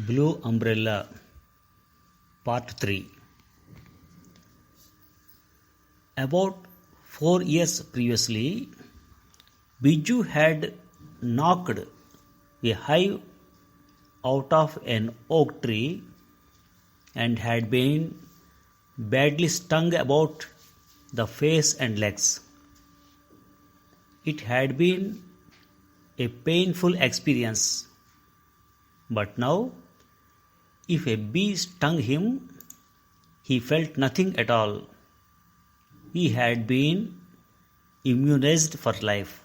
Blue Umbrella Part 3. About 4 years previously, Biju had knocked a hive out of an oak tree and had been badly stung about the face and legs. It had been a painful experience, but now, if a bee stung him, he felt nothing at all. He had been immunized for life.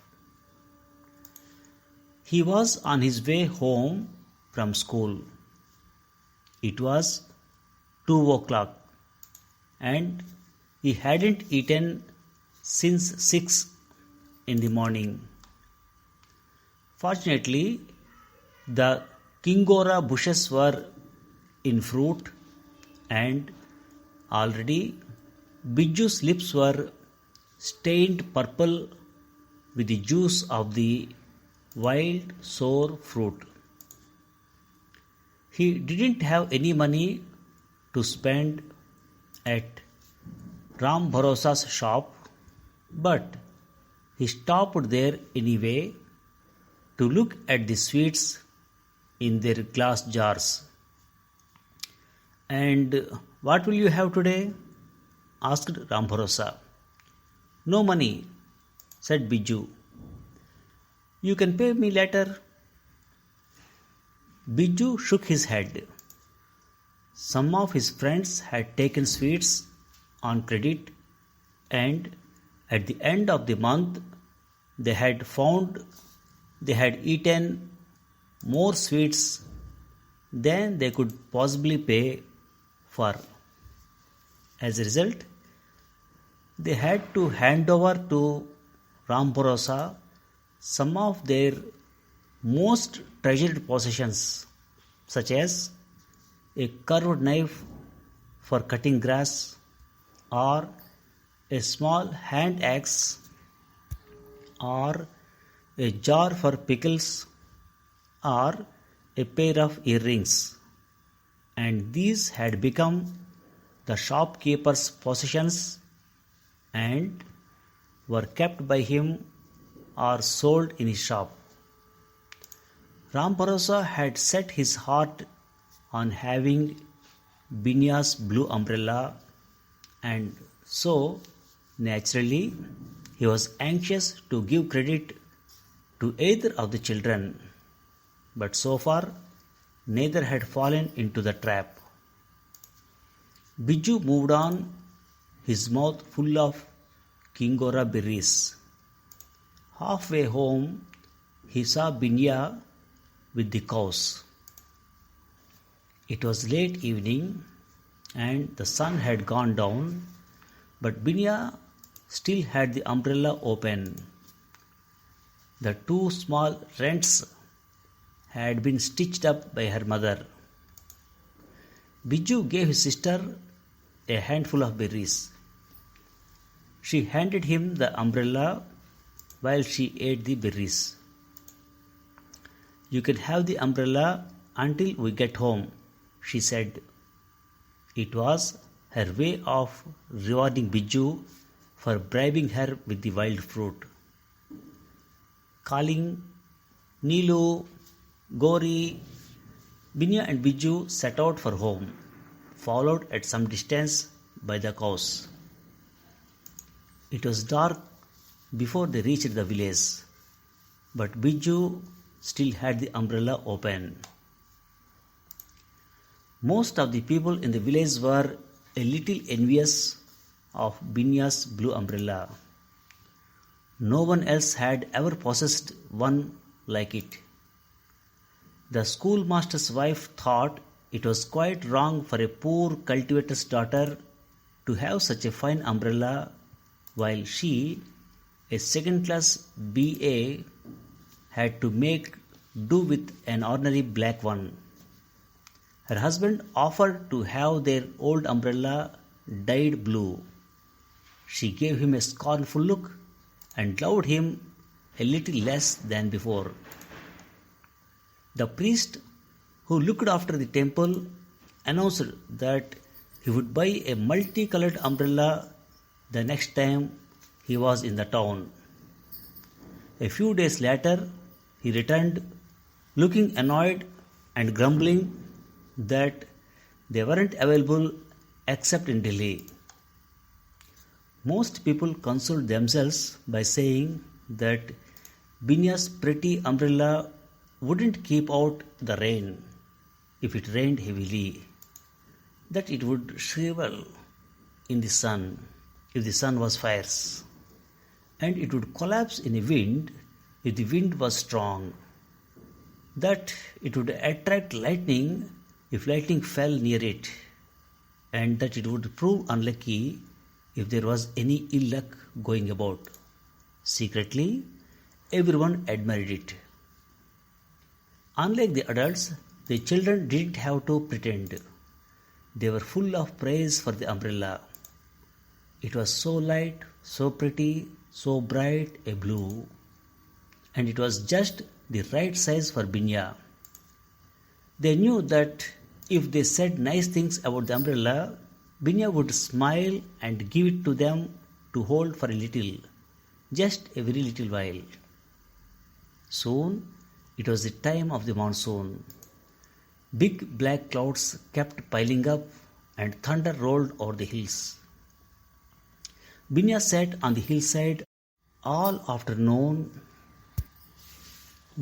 He was on his way home from school. It was 2 o'clock and he hadn't eaten since 6 in the morning. Fortunately, the kingora bushes were in fruit and already Biju's lips were stained purple with the juice of the wild sour fruit. He didn't have any money to spend at Ram Bharosa's shop, but he stopped there anyway to look at the sweets in their glass jars. "And what will you have today?" asked Ram Bharosa. "No money," said Biju. "You can pay me later." Biju shook his head. Some of his friends had taken sweets on credit, and at the end of the month they had found they had eaten more sweets than they could possibly pay for. As a result, they had to hand over to Ram Bharosa some of their most treasured possessions, such as a curved knife for cutting grass, or a small hand axe, or a jar for pickles, or a pair of earrings, and these had become the shopkeeper's possessions and were kept by him or sold in his shop. Ram Bharosa had set his heart on having Binya's blue umbrella, and so naturally he was anxious to give credit to either of the children. But so far, neither had fallen into the trap. Biju moved on, his mouth full of kingora berries. Halfway home, he saw Binya with the cows. It was late evening and the sun had gone down, but Binya still had the umbrella open. The 2 small rents had been stitched up by her mother. Biju gave his sister a handful of berries. She handed him the umbrella while she ate the berries. "You can have the umbrella until we get home," she said. It was her way of rewarding Biju for bribing her with the wild fruit. Calling "Neelu, Gori," Binya and Biju set out for home, followed at some distance by the cows. It was dark before they reached the village, but Biju still had the umbrella open. Most of the people in the village were a little envious of Binya's blue umbrella. No one else had ever possessed one like it. The schoolmaster's wife thought it was quite wrong for a poor cultivator's daughter to have such a fine umbrella, while she, a second-class BA, had to make do with an ordinary black one. Her husband offered to have their old umbrella dyed blue. She gave him a scornful look and loved him a little less than before. The priest who looked after the temple, announced that he would buy a multicolored umbrella the next time he was in the town. A few days later, he returned, looking annoyed and grumbling that they weren't available except in Delhi. Most people consoled themselves by saying that Binya's pretty umbrella wouldn't keep out the rain if it rained heavily, that it would shrivel in the sun if the sun was fierce, and it would collapse in a wind if the wind was strong, that it would attract lightning if lightning fell near it, and that it would prove unlucky if there was any ill luck going about. Secretly, everyone admired it. Unlike the adults, the children didn't have to pretend. They were full of praise for the umbrella. It was so light, so pretty, so bright a blue, and it was just the right size for Binya. They knew that if they said nice things about the umbrella, Binya would smile and give it to them to hold for a little, just a very little while. Soon, it was the time of the monsoon. Big black clouds kept piling up and thunder rolled over the hills. Binya sat on the hillside all afternoon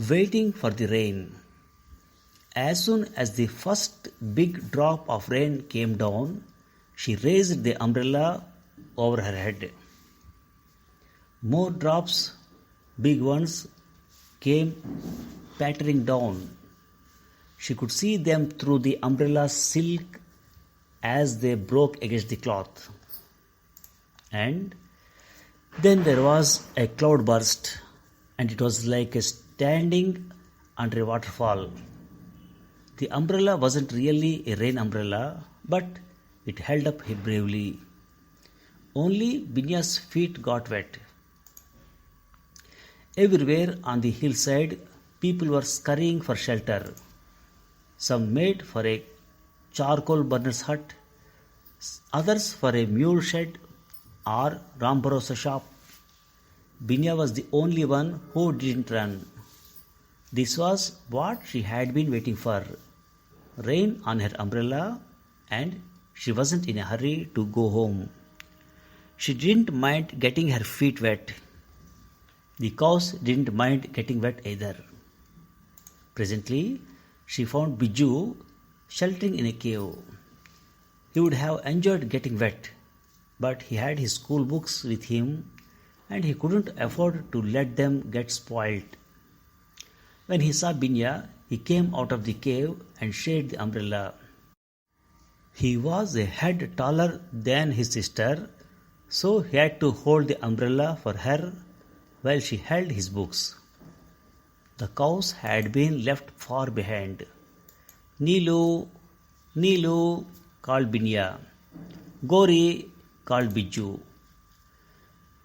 waiting for the rain. As soon as the first big drop of rain came down, she raised the umbrella over her head. More drops, big ones, came pattering down. She could see them through the umbrella's silk as they broke against the cloth. And then there was a cloud burst, and it was like a standing under a waterfall. The umbrella wasn't really a rain umbrella, but it held up bravely. Only Binya's feet got wet. Everywhere on the hillside, people were scurrying for shelter. Some made for a charcoal burner's hut, others for a mule shed or Ram Bharosa shop. Binya was the only one who didn't run. This was what she had been waiting for. Rain on her umbrella, and she wasn't in a hurry to go home. She didn't mind getting her feet wet. The cows didn't mind getting wet either. Presently, she found Biju sheltering in a cave. He would have enjoyed getting wet, but he had his school books with him and he couldn't afford to let them get spoiled. When he saw Binya, he came out of the cave and shared the umbrella. He was a head taller than his sister, so he had to hold the umbrella for her while she held his books. The cows had been left far behind. Neelu, Neelu, called Binya. Gori, called Biju.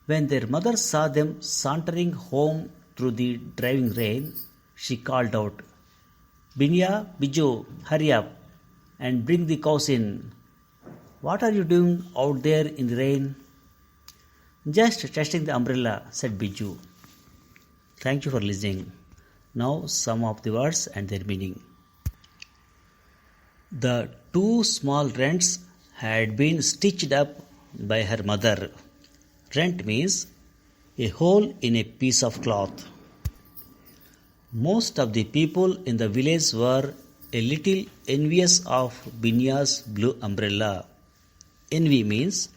When their mother saw them sauntering home through the driving rain, she called out, Binya, Biju, hurry up and bring the cows in. What are you doing out there in the rain? Just testing the umbrella, said Biju. Thank you for listening. Now some of the words and their meaning. The two small rents had been stitched up by her mother. Rent means a hole in a piece of cloth. Most of the people in the village were a little envious of Binya's blue umbrella. Envy means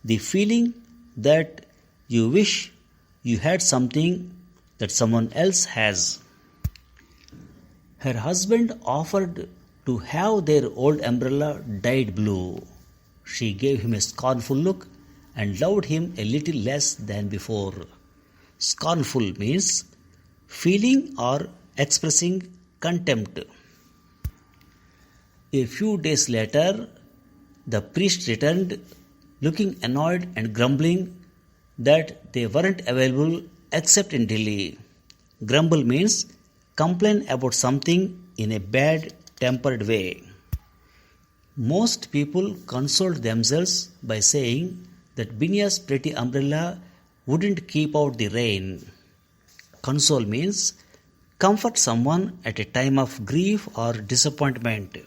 the feeling that you wish you had something that someone else has. Her husband offered to have their old umbrella dyed blue. She gave him a scornful look and loved him a little less than before. Scornful means feeling or expressing contempt. A few days later, the priest returned, looking annoyed and grumbling that they weren't available except in Delhi. Grumble means complain about something in a bad tempered way. Most people consoled themselves by saying that Binya's pretty umbrella wouldn't keep out the rain. Console means comfort someone at a time of grief or disappointment.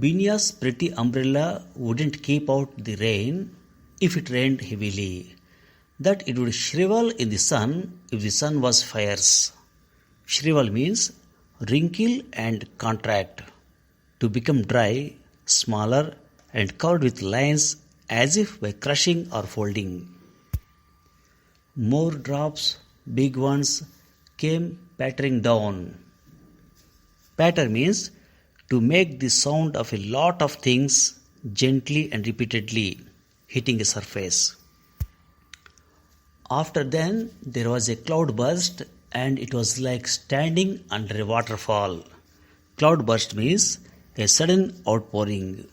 Binya's pretty umbrella wouldn't keep out the rain if it rained heavily. That it would shrivel in the sun if the sun was fierce. Shrivel means wrinkle and contract, to become dry, smaller, and covered with lines as if by crushing or folding. More drops, big ones, came pattering down. Patter means to make the sound of a lot of things gently and repeatedly hitting a surface. After then, there was a cloudburst, and it was like standing under a waterfall. Cloudburst means a sudden outpouring.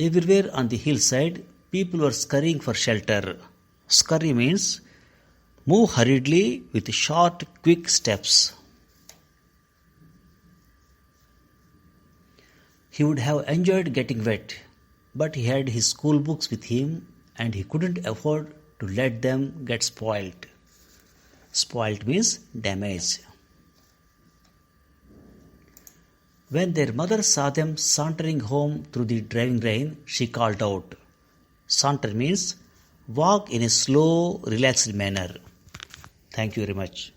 Everywhere on the hillside, people were scurrying for shelter. Scurry means move hurriedly with short, quick steps. He would have enjoyed getting wet, but he had his school books with him and he couldn't afford to let them get spoilt. Spoilt means damaged. When their mother saw them sauntering home through the driving rain, she called out. Saunter means walk in a slow, relaxed manner. Thank you very much.